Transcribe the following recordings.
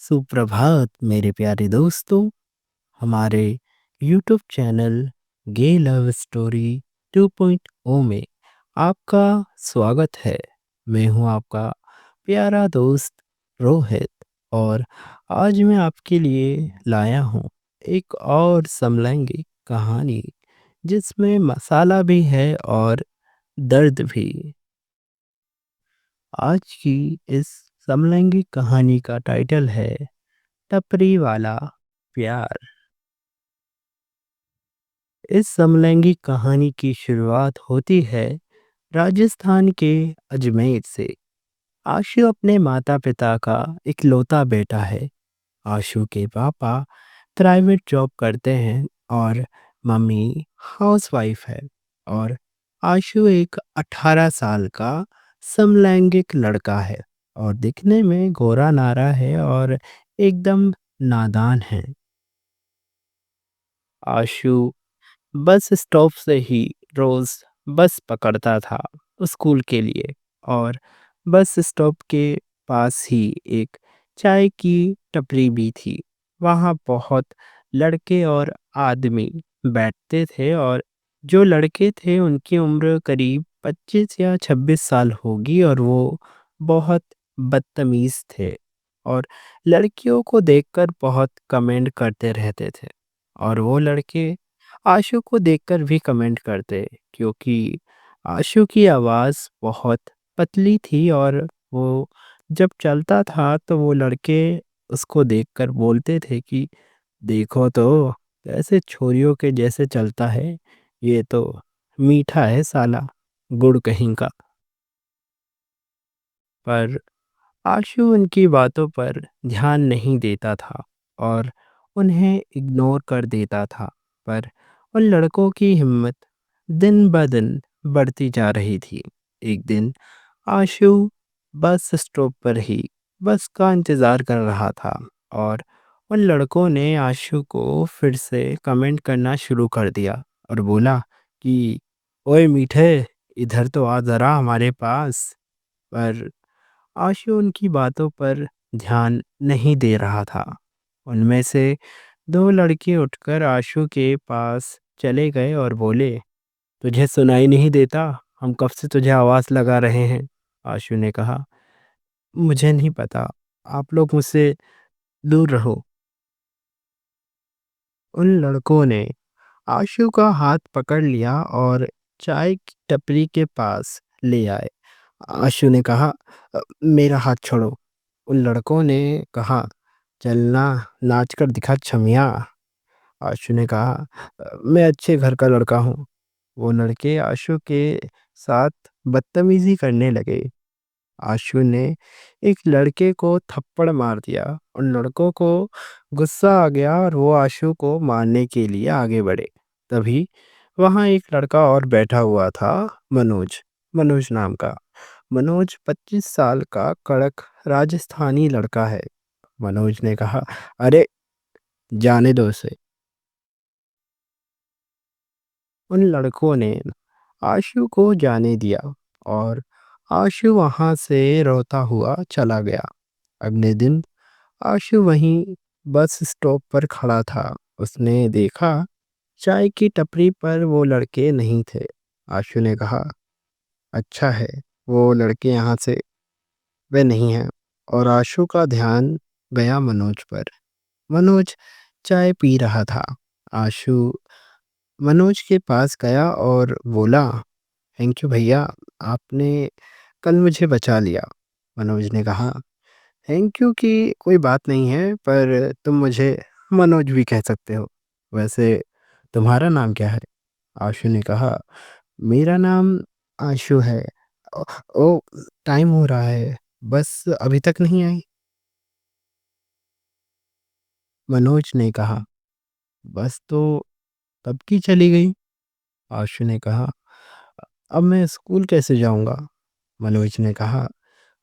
सुप्रभात मेरे प्यारे दोस्तों। हमारे यूट्यूब चैनल गे लव स्टोरी 2.0 में आपका स्वागत है। मैं हूं आपका प्यारा दोस्त रोहित। और आज मैं आपके लिए लाया हूं एक और समलैंगिक कहानी जिसमें मसाला भी है और दर्द भी। आज की इस समलैंगिक कहानी का टाइटल है टपरी वाला प्यार। इस समलैंगिक कहानी की शुरुआत होती है राजस्थान के अजमेर से। आशु अपने माता पिता का इकलौता बेटा है। आशु के पापा प्राइवेट जॉब करते हैं और मम्मी हाउसवाइफ है। और आशु एक 18 साल का समलैंगिक लड़का है और दिखने में गोरा नारा है और एकदम नादान है। आशु बस स्टॉप से ही रोज बस पकड़ता था स्कूल के लिए। और बस स्टॉप के पास ही एक चाय की टपरी भी थी। वहाँ बहुत लड़के और आदमी बैठते थे और जो लड़के थे उनकी उम्र करीब 25 या 26 साल होगी और वो बहुत बदतमीज थे और लड़कियों को देखकर बहुत कमेंट करते रहते थे। और वो लड़के आशु को देखकर भी कमेंट करते क्योंकि आशु की आवाज़ बहुत पतली थी और वो जब चलता था तो वो लड़के उसको देखकर बोलते थे कि देखो तो कैसे छोरियों के जैसे चलता है, ये तो मीठा है साला, गुड़ कहीं का। पर आशु उनकी बातों पर ध्यान नहीं देता था और उन्हें इग्नोर कर देता था। पर उन लड़कों की हिम्मत दिन ब दिन बढ़ती जा रही थी। एक दिन आशु बस स्टॉप पर ही बस का इंतज़ार कर रहा था और उन लड़कों ने आशु को फिर से कमेंट करना शुरू कर दिया और बोला कि ओए मीठे, इधर तो आ ज़रा हमारे पास। पर आशु उनकी बातों पर ध्यान नहीं दे रहा था। उनमें से दो लड़के उठकर आशु के पास चले गए और बोले, तुझे सुनाई नहीं देता? हम कब से तुझे आवाज़ लगा रहे हैं। आशु ने कहा, मुझे नहीं पता, आप लोग मुझसे दूर रहो। उन लड़कों ने आशु का हाथ पकड़ लिया और चाय की टपरी के पास ले आए। आशु ने कहा, मेरा हाथ छोड़ो।" उन लड़कों ने कहा, "चलना, नाच कर दिखा छमिया।" आशु ने कहा, मैं अच्छे घर का लड़का हूँ।" वो लड़के आशु के साथ बदतमीज़ी करने लगे। आशु ने एक लड़के को थप्पड़ मार दिया। उन लड़कों को गुस्सा आ गया और वो आशु को मारने के लिए आगे बढ़े। तभी वहाँ एक लड़का और बैठा हुआ था, मनोज, मनोज नाम का। मनोज 25 साल का कड़क राजस्थानी लड़का है। मनोज ने कहा, अरे जाने दो उसे। उन लड़कों ने आशु को जाने दिया और आशु वहाँ से रोता हुआ चला गया। अगले दिन आशु वहीं बस स्टॉप पर खड़ा था। उसने देखा चाय की टपरी पर वो लड़के नहीं थे। आशु ने कहा, अच्छा है, वो लड़के यहाँ से वे नहीं हैं। और आशु का ध्यान गया मनोज पर। मनोज चाय पी रहा था। आशु मनोज के पास गया और बोला, थैंक यू भैया, आपने कल मुझे बचा लिया। मनोज ने कहा, थैंक यू की कोई बात नहीं है, पर तुम मुझे मनोज भी कह सकते हो। वैसे तुम्हारा नाम क्या है? आशु ने कहा, मेरा नाम आशु है। ओ, ओ टाइम हो रहा है, बस अभी तक नहीं आई। मनोज ने कहा, बस तो कब की चली गई। आशु ने कहा, अब मैं स्कूल कैसे जाऊंगा। मनोज ने कहा,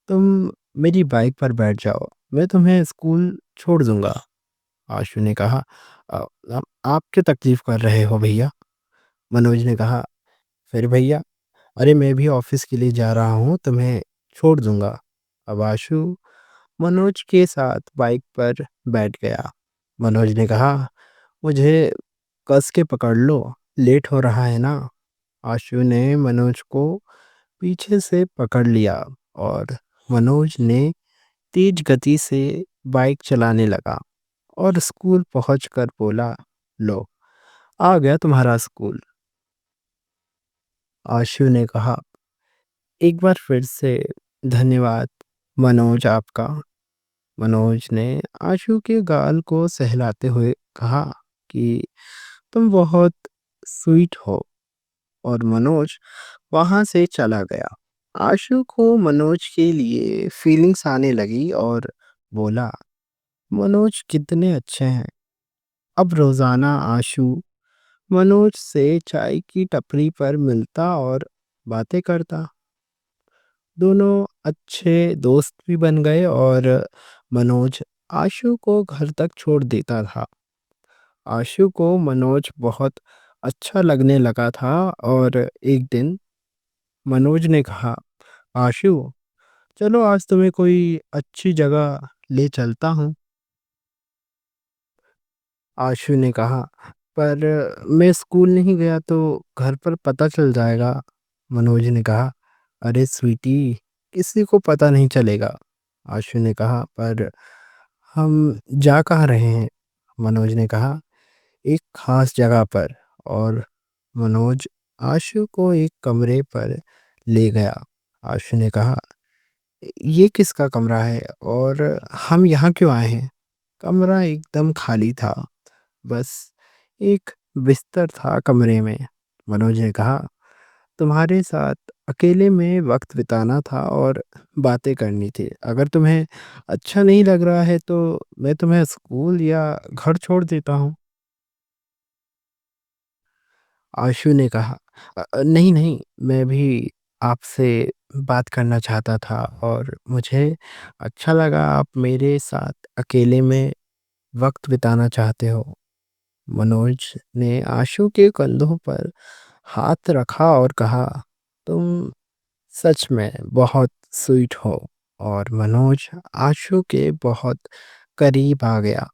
तुम मेरी बाइक पर बैठ जाओ, मैं तुम्हें स्कूल छोड़ दूंगा। आशु ने कहा, "अ, आप क्यों तकलीफ कर रहे हो भैया?" मनोज ने कहा, फिर भैया, अरे मैं भी ऑफिस के लिए जा रहा हूँ, तुम्हें छोड़ दूंगा। अब आशु मनोज के साथ बाइक पर बैठ गया। मनोज ने कहा, मुझे कस के पकड़ लो, लेट हो रहा है ना। आशु ने मनोज को पीछे से पकड़ लिया और मनोज ने तेज गति से बाइक चलाने लगा और स्कूल पहुंचकर बोला, लो, आ गया तुम्हारा स्कूल। आशु ने कहा, एक बार फिर से धन्यवाद मनोज आपका। मनोज ने आशु के गाल को सहलाते हुए कहा कि तुम बहुत स्वीट हो, और मनोज वहां से चला गया। आशु को मनोज के लिए फीलिंग्स आने लगी और बोला, मनोज कितने अच्छे हैं। अब रोजाना आशु मनोज से चाय की टपरी पर मिलता और बातें करता। दोनों अच्छे दोस्त भी बन गए और मनोज आशु को घर तक छोड़ देता था। आशु को मनोज बहुत अच्छा लगने लगा था और एक दिन मनोज ने कहा, आशु, चलो आज तुम्हें कोई अच्छी जगह ले चलता हूँ। आशु ने कहा, पर मैं स्कूल नहीं गया तो घर पर पता चल जाएगा। मनोज ने कहा, अरे स्वीटी, किसी को पता नहीं चलेगा। आशु ने कहा, पर हम जा कहाँ रहे हैं। मनोज ने कहा, एक खास जगह पर। और मनोज आशु को एक कमरे पर ले गया। आशु ने कहा, ये किसका कमरा है और हम यहाँ क्यों आए हैं। कमरा एकदम खाली था, बस एक बिस्तर था कमरे में। मनोज ने कहा, तुम्हारे साथ अकेले में वक्त बिताना था और बातें करनी थी। अगर तुम्हें अच्छा नहीं लग रहा है तो मैं तुम्हें स्कूल या घर छोड़ देता हूँ। आशु ने कहा, नहीं नहीं, मैं भी आपसे बात करना चाहता था और मुझे अच्छा लगा आप मेरे साथ अकेले में वक्त बिताना चाहते हो। मनोज ने आशु के कंधों पर हाथ रखा और कहा, तुम सच में बहुत स्वीट हो। और मनोज आशु के बहुत करीब आ गया।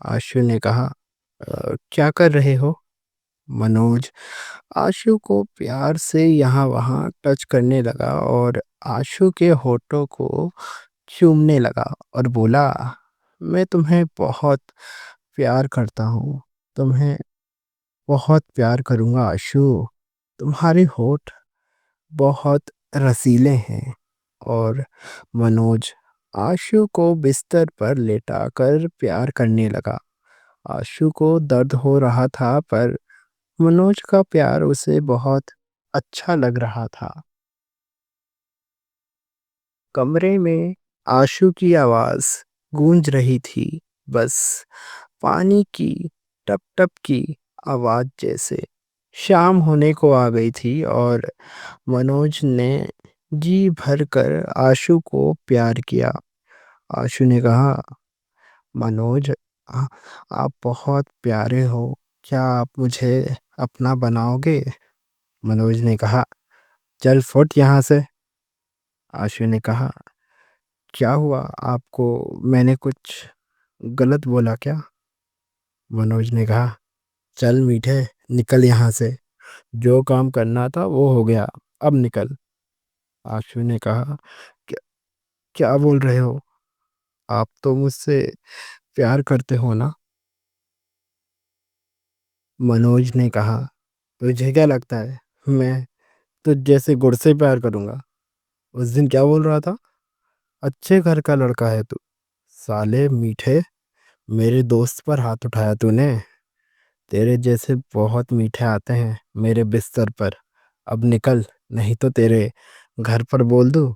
आशु ने कहा, क्या कर रहे हो?" मनोज आशु को प्यार से यहाँ वहाँ टच करने लगा और आशु के होठों को चूमने लगा और बोला, मैं तुम्हें बहुत प्यार करता हूँ, तुम्हें बहुत प्यार करूँगा आशु। तुम्हारे होठ बहुत रसीले हैं। और मनोज आशु को बिस्तर पर लेटाकर प्यार करने लगा। आशु को दर्द हो रहा था, पर मनोज का प्यार उसे बहुत अच्छा लग रहा था। कमरे में आशु की आवाज़ गूंज रही थी, बस पानी की टप टप की आवाज़ जैसे। शाम होने को आ गई थी और मनोज ने जी भर कर आशु को प्यार किया। आशु ने कहा, मनोज, आ- आप बहुत प्यारे हो, क्या आप मुझे अपना बनाओगे। मनोज ने कहा, चल फुट यहाँ से। आशु ने कहा, क्या हुआ आपको, मैंने कुछ गलत बोला क्या। मनोज ने कहा, चल मीठे, निकल यहाँ से, जो काम करना था वो हो गया, अब निकल। आशु ने कहा, क्या क्या बोल रहे हो, आप तो मुझसे प्यार करते हो ना। मनोज ने कहा, तुझे क्या लगता है मैं तुझ जैसे गुड़ से प्यार करूंगा। उस दिन क्या बोल रहा था, अच्छे घर का लड़का है तू। साले मीठे, मेरे दोस्त पर हाथ उठाया तूने। तेरे जैसे बहुत मीठे आते हैं मेरे बिस्तर पर। अब निकल, नहीं तो तेरे घर पर बोल दूं।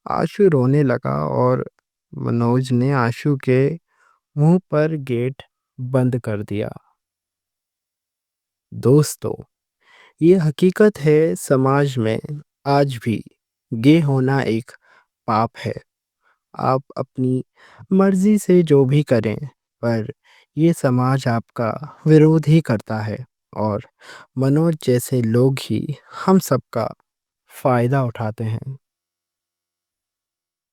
आशु रोने लगा और मनोज ने आशु के मुंह पर गेट बंद कर दिया। दोस्तों, ये हकीकत है, समाज में आज भी गे होना एक पाप है। आप अपनी मर्जी से जो भी करें, पर ये समाज आपका विरोध ही करता है और मनोज जैसे लोग ही हम सबका फायदा उठाते हैं।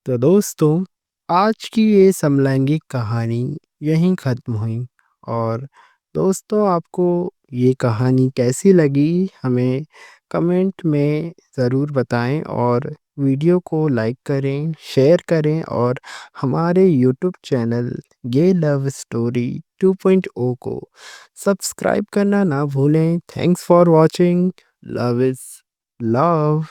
तो दोस्तों, आज की ये समलैंगिक कहानी यहीं ख़त्म हुई। और दोस्तों, आपको ये कहानी कैसी लगी हमें कमेंट में ज़रूर बताएं, और वीडियो को लाइक करें, शेयर करें, और हमारे यूट्यूब चैनल ये लव स्टोरी 2.0 को सब्सक्राइब करना ना भूलें। Thanks for watching. Love is love.